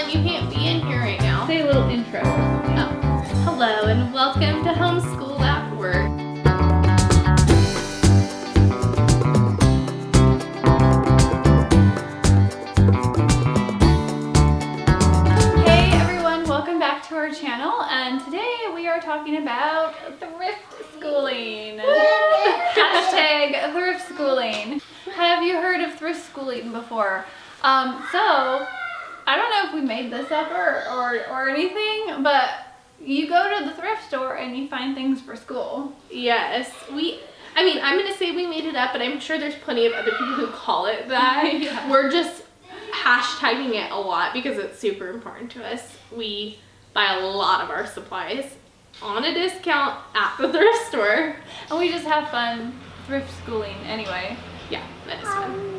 Ellen, you can't be in here right now. Say a little intro. Oh. Hello and welcome to Homeschool at Work. Hey everyone, welcome back to our channel, and today we are talking about thrift schooling. Hashtag thrift schooling. Have you heard of thrift schooling before? So I don't know if we made this up or anything, but you go to the thrift store and you find things for school. Yes, I'm going to say we made it up, but I'm sure there's plenty of other people who call it that. Yeah. We're just hashtagging it a lot because it's super important to us. We buy a lot of our supplies on a discount at the thrift store. And we just have fun thrift schooling anyway. Yeah, that is fun.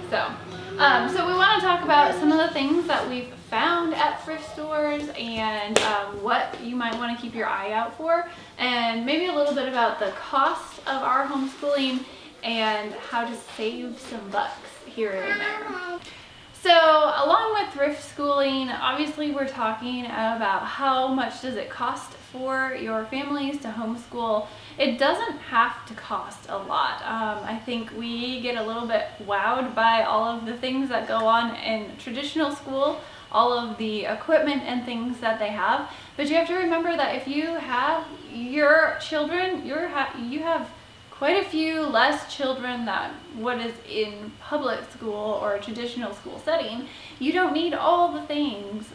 So we want to talk about some of the things that we've found at thrift stores and what you might want to keep your eye out for, and maybe a little bit about the cost of our homeschooling and how to save some bucks here and there. So along with thrift schooling, obviously we're talking about how much does it cost for your families to homeschool. It doesn't have to cost a lot. I think we get a little bit wowed by all of the things that go on in traditional school, all of the equipment and things that they have. But you have to remember that if you have your children, you have quite a few less children than what is in public school or a traditional school setting. You don't need all the things.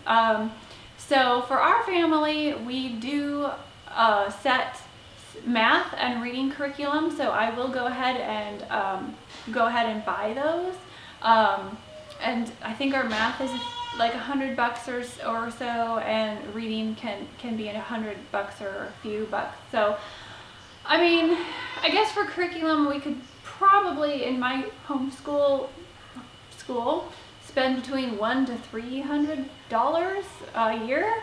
So for our family, we do set math and reading curriculum, so I will go ahead and buy those. And I think our math is like $100 or so, and reading can be $100 or a few bucks. So I mean, I guess for curriculum we could probably, in my homeschool school, spend between $100 to $300 a year,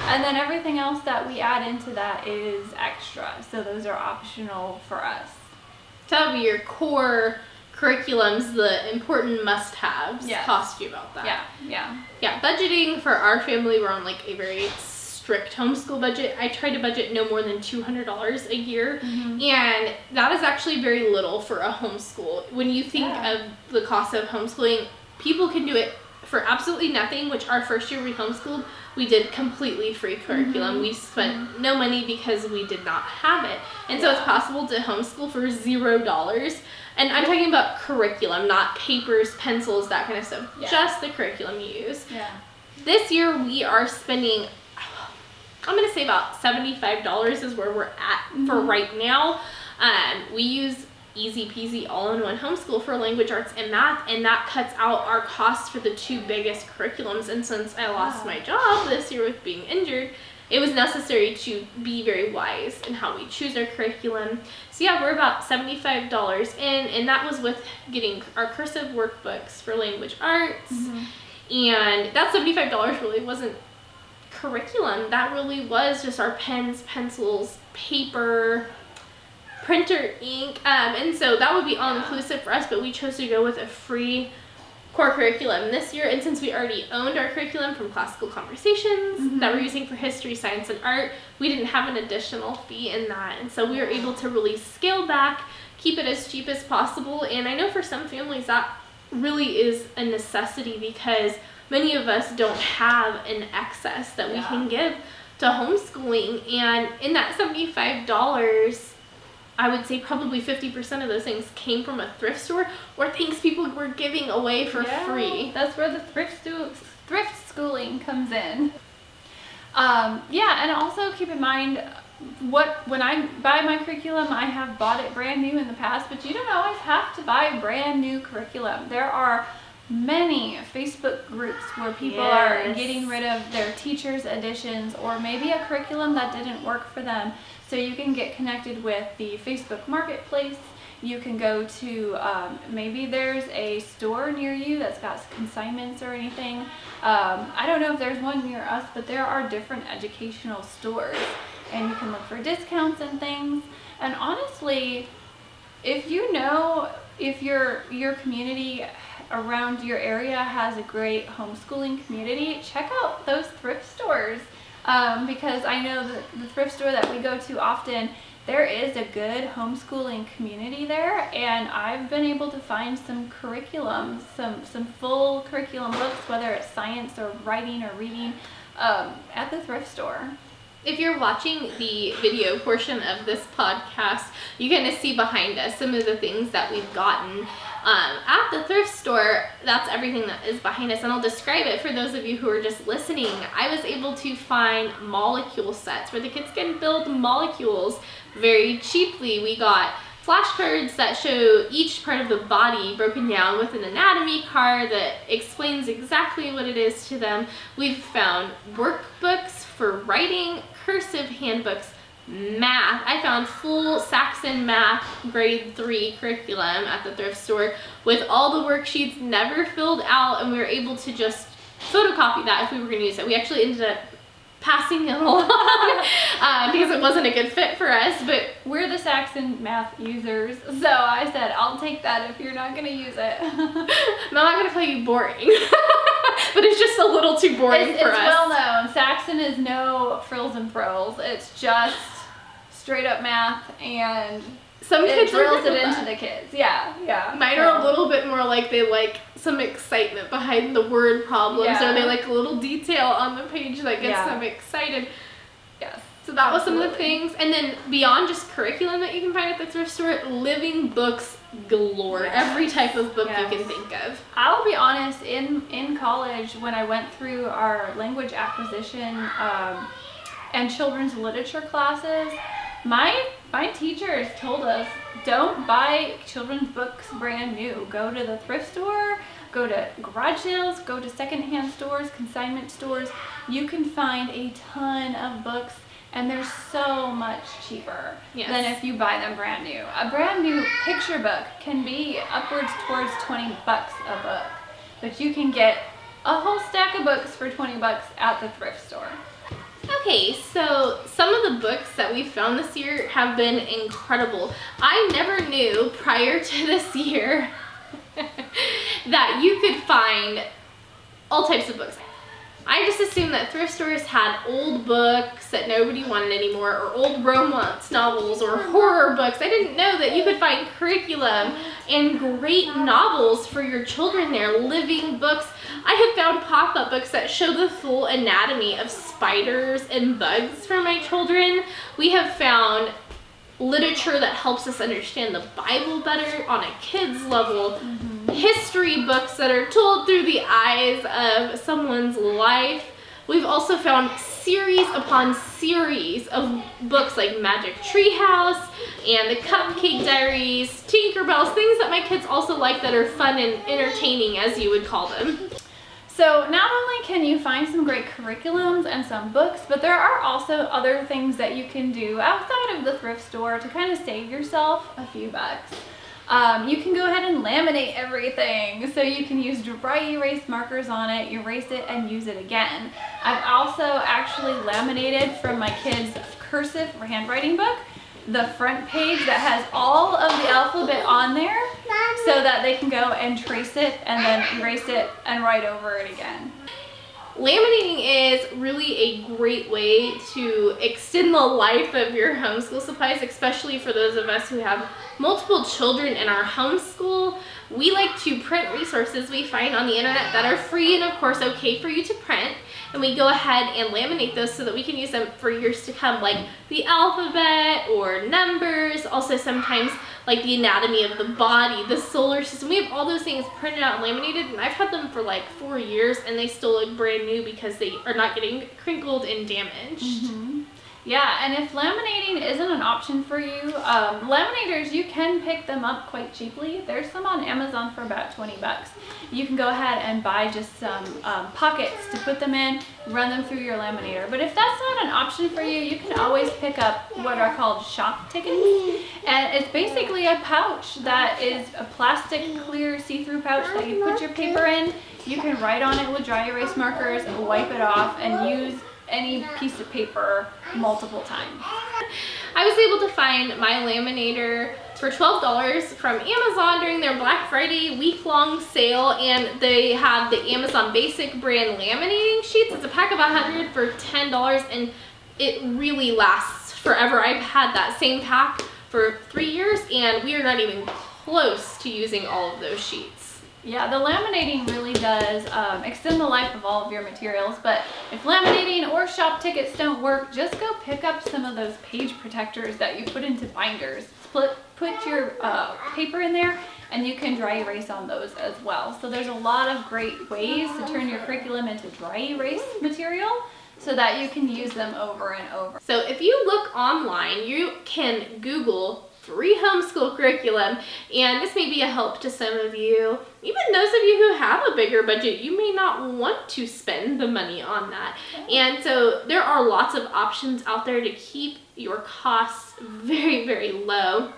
and then everything else that we add into that is extra. So those are optional for us. That'll be your core curriculums, the important must-haves. Yes. Cost you about that. Yeah. Budgeting for our family, we're on like a very strict homeschool budget. I try to budget no more than $200 a year, and that is actually very little for a homeschool. When you think of the cost of homeschooling, people can do it for absolutely nothing, which our first year we homeschooled, we did completely free curriculum. We spent no money because we did not have it. And so it's possible to homeschool for $0. And I'm talking about curriculum, not papers, pencils, that kind of stuff. Yeah. Just the curriculum you use. Yeah. This year we are spending, I'm going to say about $75 is where we're at for right now. We use easy peasy all-in-one homeschool for language arts and math, and that cuts out our costs for the two biggest curriculums. And since I lost my job this year with being injured, it was necessary to be very wise in how we choose our curriculum. So yeah, we're about $75 in, and that was with getting our cursive workbooks for language arts. And that $75 really wasn't curriculum. That really was just our pens, pencils, paper, printer, ink, and so that would be all inclusive for us, but we chose to go with a free core curriculum this year. And since we already owned our curriculum from Classical Conversations that we're using for history, science, and art, we didn't have an additional fee in that, and so we were able to really scale back, keep it as cheap as possible. And I know for some families that really is a necessity because many of us don't have an excess that we can give to homeschooling. And in that $75, I would say probably 50% of those things came from a thrift store or things people were giving away for free. That's where the thrift schooling comes in. And also keep in mind, when I buy my curriculum, I have bought it brand new in the past, but you don't always have to buy brand new curriculum. There are many Facebook groups where people are getting rid of their teacher's editions or maybe a curriculum that didn't work for them. So you can get connected with the Facebook Marketplace. You can go to, maybe there's a store near you that's got consignments or anything. I don't know if there's one near us, but there are different educational stores, and you can look for discounts and things. And honestly, if you know if your community around your area has a great homeschooling community, check out those thrift stores. Because I know that the thrift store that we go to often, there is a good homeschooling community there, and I've been able to find some curriculum, some full curriculum books, whether it's science or writing or reading, at the thrift store. If you're watching the video portion of this podcast, you kind of see behind us some of the things that we've gotten at the thrift store. That's everything that is behind us, and I'll describe it for those of you who are just listening. I was able to find molecule sets where the kids can build molecules very cheaply. We got flashcards that show each part of the body broken down with an anatomy card that explains exactly what it is to them. We've found workbooks for writing, cursive handbooks, math. I found full Saxon math grade 3 curriculum at the thrift store with all the worksheets never filled out, and we were able to just photocopy that if we were going to use it. We actually ended up passing it along because it wasn't a good fit for us, but we're the Saxon math users, so I said I'll take that if you're not going to use it. I'm not going to call you boring, but it's just a little too boring for us. It's well known. Saxon is no frills and thrills. It's just straight up math, and some kids drills it into the kids. Yeah. Mine are a little bit more like they like some excitement behind the word problems, or they like a little detail on the page that gets them excited. Yes. So that was some of the things. And then beyond just curriculum that you can find at the thrift store, living books galore. Yes. Every type of book you can think of. I'll be honest, in college, when I went through our language acquisition and children's literature classes, my teachers told us, don't buy children's books brand new. Go to the thrift store, go to garage sales, go to secondhand stores, consignment stores. You can find a ton of books, and they're so much cheaper than if you buy them brand new. A brand new picture book can be upwards towards $20 a book, but you can get a whole stack of books for $20 at the thrift store. Okay, so some of the books that we found this year have been incredible. I never knew prior to this year that you could find all types of books. I just assumed that thrift stores had old books that nobody wanted anymore, or old romance novels or horror books. I didn't know that you could find curriculum and great novels for your children there, living books. I have found pop-up books that show the full anatomy of spiders and bugs for my children. We have found literature that helps us understand the Bible better on a kid's level. History books that are told through the eyes of someone's life. We've also found series upon series of books like Magic Treehouse and the Cupcake Diaries, Tinkerbells, things that my kids also like that are fun and entertaining, as you would call them. So not only can you find some great curriculums and some books, but there are also other things that you can do outside of the thrift store to kind of save yourself a few bucks. You can go ahead and laminate everything, so you can use dry erase markers on it, erase it, and use it again. I've also actually laminated from my kids' cursive handwriting book the front page that has all of the alphabet on there, so that they can go and trace it and then erase it and write over it again. Laminating is really a great way to extend the life of your homeschool supplies, especially for those of us who have multiple children in our homeschool. We like to print resources we find on the internet that are free and of course okay for you to print, and we go ahead and laminate those so that we can use them for years to come, like the alphabet or numbers, also sometimes like the anatomy of the body, the solar system. We have all those things printed out and laminated, and I've had them for like 4 years and they still look brand new because they are not getting crinkled and damaged. Yeah, and if laminating isn't an option for you, laminators, you can pick them up quite cheaply. There's some on Amazon for about $20. You can go ahead and buy just some pockets to put them in, run them through your laminator. But if that's not an option for you, you can always pick up what are called shop tickets. And it's basically a pouch that is a plastic clear see-through pouch that you put your paper in. You can write on it with dry erase markers, wipe it off, and use any piece of paper multiple times. I was able to find my laminator for $12 from Amazon during their Black Friday week-long sale, and they have the Amazon Basic brand laminating sheets. It's a pack of 100 for $10, and it really lasts forever. I've had that same pack for 3 years, and we are not even close to using all of those sheets. Yeah, the laminating really does extend the life of all of your materials, but if laminating or shop tickets don't work, just go pick up some of those page protectors that you put into binders. Put your paper in there, and you can dry erase on those as well. So there's a lot of great ways to turn your curriculum into dry erase material so that you can use them over and over. So if you look online, you can Google free homeschool curriculum, and this may be a help to some of you. Even those of you who have a bigger budget, you may not want to spend the money on that. And so there are lots of options out there to keep your costs very, very low.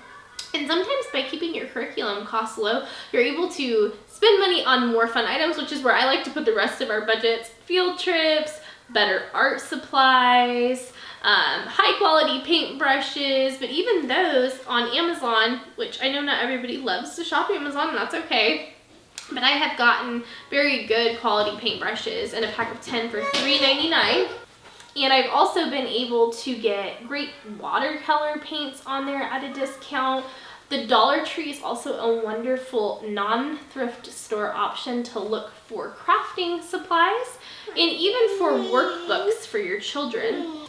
And sometimes by keeping your curriculum costs low, you're able to spend money on more fun items, which is where I like to put the rest of our budgets: field trips, better art supplies, high quality paintbrushes. But even those on Amazon, which I know not everybody loves to shop Amazon, and that's okay, but I have gotten very good quality paintbrushes in a pack of 10 for $3.99. And I've also been able to get great watercolor paints on there at a discount. The Dollar Tree is also a wonderful non-thrift store option to look for crafting supplies, and even for workbooks for your children.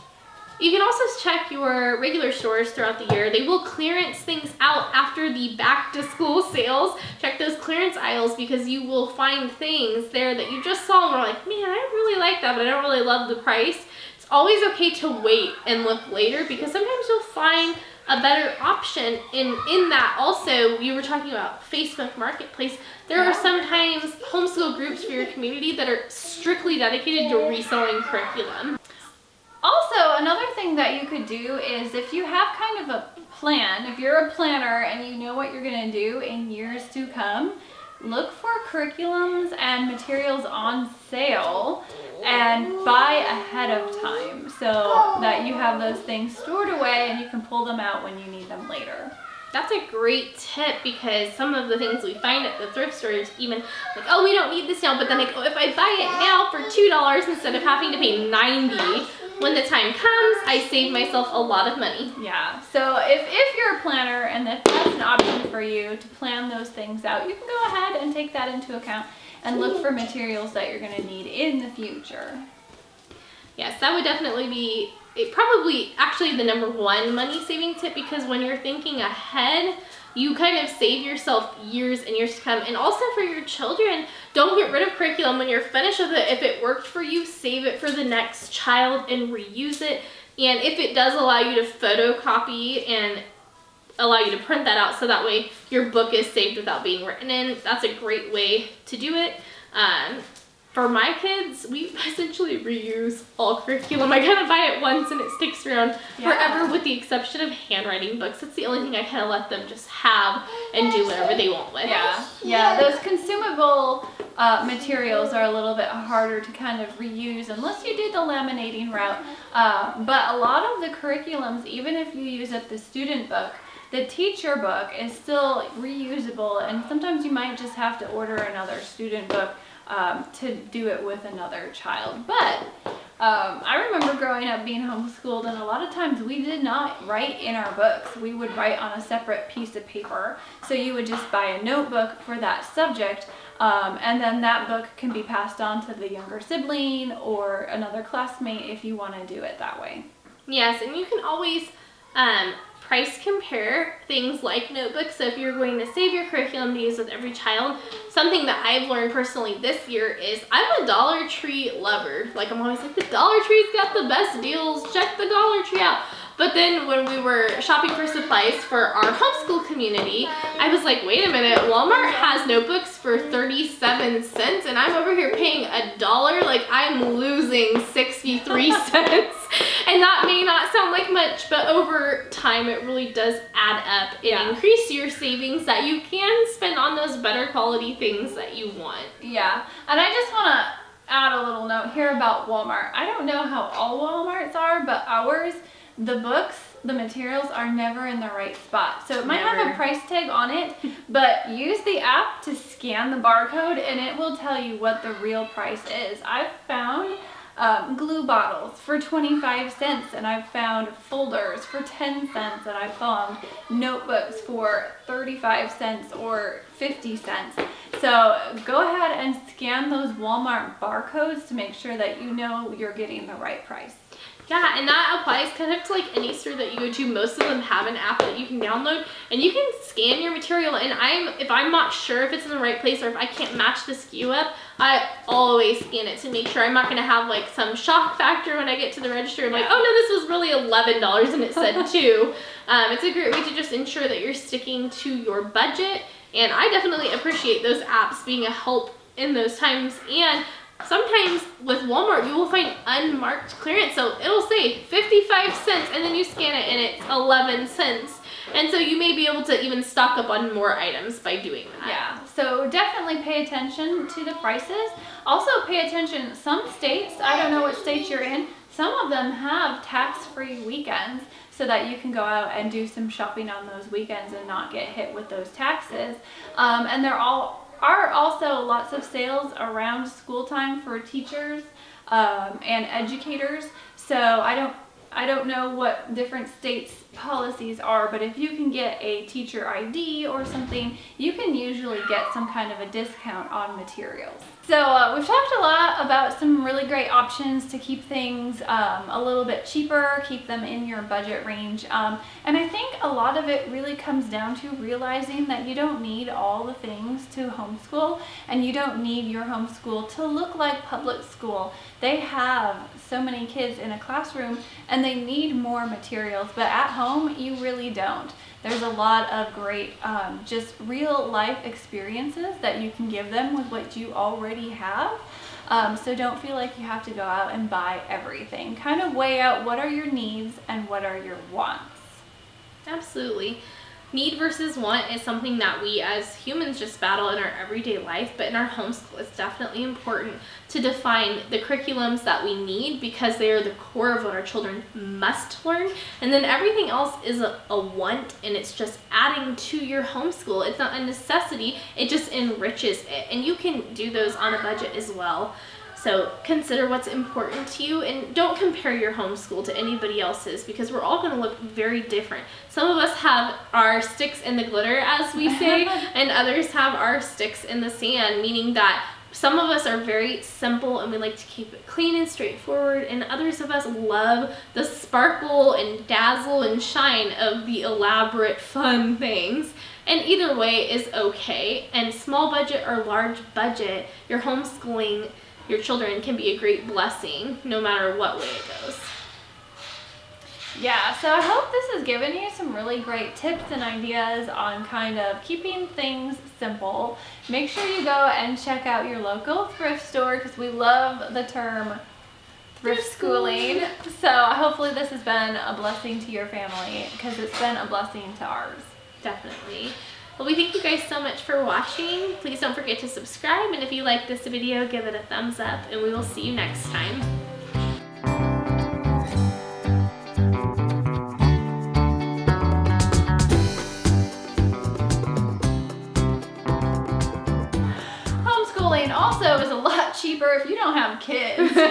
You can also check your regular stores throughout the year. They will clearance things out after the back to school sales. Check those clearance aisles, because you will find things there that you just saw and were like, man, I really like that, but I don't really love the price. It's always okay to wait and look later, because sometimes you'll find a better option. In that also, you were talking about Facebook Marketplace. There are sometimes homeschool groups for your community that are strictly dedicated to reselling curriculum. Also, another thing that you could do is, if you have kind of a plan, if you're a planner and you know what you're going to do in years to come, look for curriculums and materials on sale and buy ahead of time so that you have those things stored away and you can pull them out when you need them later. That's a great tip, because some of the things we find at the thrift stores, even like, oh, we don't need this now, but then like, oh, if I buy it now for $2 instead of having to pay $90, when the time comes, I save myself a lot of money. Yeah, so if you're a planner and if that's an option for you to plan those things out, you can go ahead and take that into account and look for materials that you're going to need in the future. Yes, that would definitely be probably actually the #1 money saving tip, because when you're thinking ahead, you kind of save yourself years and years to come. And also for your children, don't get rid of curriculum when you're finished with it. If it worked for you, save it for the next child and reuse it. And if it does allow you to photocopy and allow you to print that out, so that way your book is saved without being written in, that's a great way to do it. For my kids, we essentially reuse all curriculum. I kind of buy it once and it sticks around forever, with the exception of handwriting books. That's the only thing I kind of let them just have and do whatever they want with. Yeah, those consumable materials are a little bit harder to kind of reuse unless you do the laminating route. But a lot of the curriculums, even if you use up the student book, the teacher book is still reusable, and sometimes you might just have to order another student book to do it with another child. But I remember growing up being homeschooled, and a lot of times we did not write in our books. We would write on a separate piece of paper. So you would just buy a notebook for that subject, and then that book can be passed on to the younger sibling or another classmate if you want to do it that way. Yes, and you can always price compare things like notebooks. So if you're going to save your curriculum to use with every child, something that I've learned personally this year is I'm a Dollar Tree lover. Like, I'm always like, the Dollar Tree's got the best deals, check the Dollar Tree out. But then when we were shopping for supplies for our homeschool community, I was like, wait a minute, Walmart has notebooks for 37 cents and I'm over here paying $1. Like, I'm losing 63 cents. And that may not sound like much, but over time it really does add up and increase your savings that you can spend on those better quality things that you want. Yeah, and I just want to add a little note here about Walmart. I don't know how all Walmarts are, but ours, the books the materials are never in the right spot. So it might have Never. a price tag on it, but use the app to scan the barcode and it will tell you what the real price is. I've found glue bottles for 25 cents, and I've found folders for 10 cents, and I've found notebooks for 35 cents or 50 cents. So go ahead and scan those Walmart barcodes to make sure that you know you're getting the right price. Yeah, and that applies kind of to like any store that you go to. Most of them have an app that you can download, and you can scan your material. And if I'm not sure if it's in the right place or if I can't match the SKU up, I always scan it to make sure I'm not going to have like some shock factor when I get to the register. I'm like, oh no, this was really $11 and it said $2. It's a great way to just ensure that you're sticking to your budget. And I definitely appreciate those apps being a help in those times. And sometimes with Walmart, you will find unmarked clearance. So it'll say 55 cents and then you scan it and it's 11 cents. And so you may be able to even stock up on more items by doing that. Yeah, so definitely pay attention to the prices. Also pay attention, some states, I don't know what states you're in, some of them have tax-free weekends so that you can go out and do some shopping on those weekends and not get hit with those taxes. And there are also lots of sales around school time for teachers and educators. So I don't know what different states' policies are, but if you can get a teacher ID or something, you can usually get some kind of a discount on materials. So we've talked a lot about some really great options to keep things a little bit cheaper, keep them in your budget range. And I think a lot of it really comes down to realizing that you don't need all the things to homeschool, and you don't need your homeschool to look like public school. They have so many kids in a classroom and they need more materials, but at home you really don't. There's a lot of great just real life experiences that you can give them with what you already have. So don't feel like you have to go out and buy everything. Kind of weigh out what are your needs and what are your wants. Absolutely. Need versus want is something that we as humans just battle in our everyday life, but in our homeschool it's definitely important to define the curriculums that we need because they are the core of what our children must learn, and then everything else is a want, and it's just adding to your homeschool. It's not a necessity, it just enriches it, and you can do those on a budget as well. So consider what's important to you, and don't compare your homeschool to anybody else's because we're all going to look very different. Some of us have our sticks in the glitter, as we say, and others have our sticks in the sand, meaning that some of us are very simple and we like to keep it clean and straightforward, and others of us love the sparkle and dazzle and shine of the elaborate fun things. And either way is okay, and small budget or large budget, your homeschooling your children can be a great blessing no matter what way it goes. Yeah, so I hope this has given you some really great tips and ideas on kind of keeping things simple. Make sure you go and check out your local thrift store because we love the term thrift schooling. So hopefully this has been a blessing to your family because it's been a blessing to ours. Definitely. Well, we thank you guys so much for watching. Please don't forget to subscribe, and if you like this video, give it a thumbs up, and we will see you next time. Homeschooling also is a lot cheaper if you don't have kids.